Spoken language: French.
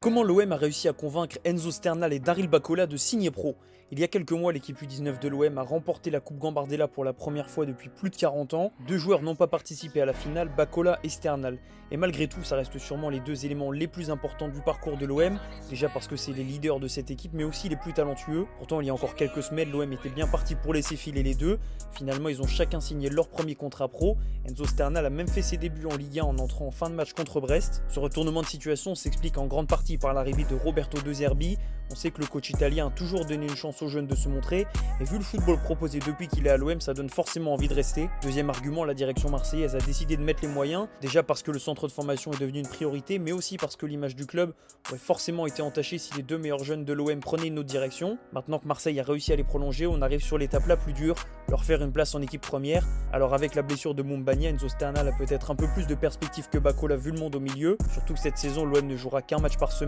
Comment l'OM a réussi à convaincre Enzo Sternal et Daryl Bacola de signer pro? Il y a quelques mois, l'équipe U19 de l'OM a remporté la Coupe Gambardella pour la première fois depuis plus de 40 ans. Deux joueurs n'ont pas participé à la finale, Bacola et Sternal. Et malgré tout, ça reste sûrement les deux éléments les plus importants du parcours de l'OM. Déjà parce que c'est les leaders de cette équipe, mais aussi les plus talentueux. Pourtant, il y a encore quelques semaines, l'OM était bien parti pour laisser filer les deux. Finalement, ils ont chacun signé leur premier contrat pro. Enzo Sternal a même fait ses débuts en Ligue 1 en entrant en fin de match contre Brest. Ce retournement de situation s'explique en grande partie par l'arrivée de Roberto De Zerbi. On sait que le coach italien a toujours donné une chance aux jeunes de se montrer, et vu le football proposé depuis qu'il est à l'OM, ça donne forcément envie de rester. Deuxième argument, la direction marseillaise a décidé de mettre les moyens, déjà parce que le centre de formation est devenu une priorité, mais aussi parce que l'image du club aurait forcément été entachée si les deux meilleurs jeunes de l'OM prenaient une autre direction. Maintenant que Marseille a réussi à les prolonger, on arrive sur l'étape la plus dure, leur faire une place en équipe première. Alors avec la blessure de Moumbagna, Enzo Sternal a peut-être un peu plus de perspective que Bacola vu le monde au milieu, surtout que cette saison l'OM ne jouera qu'un match par semaine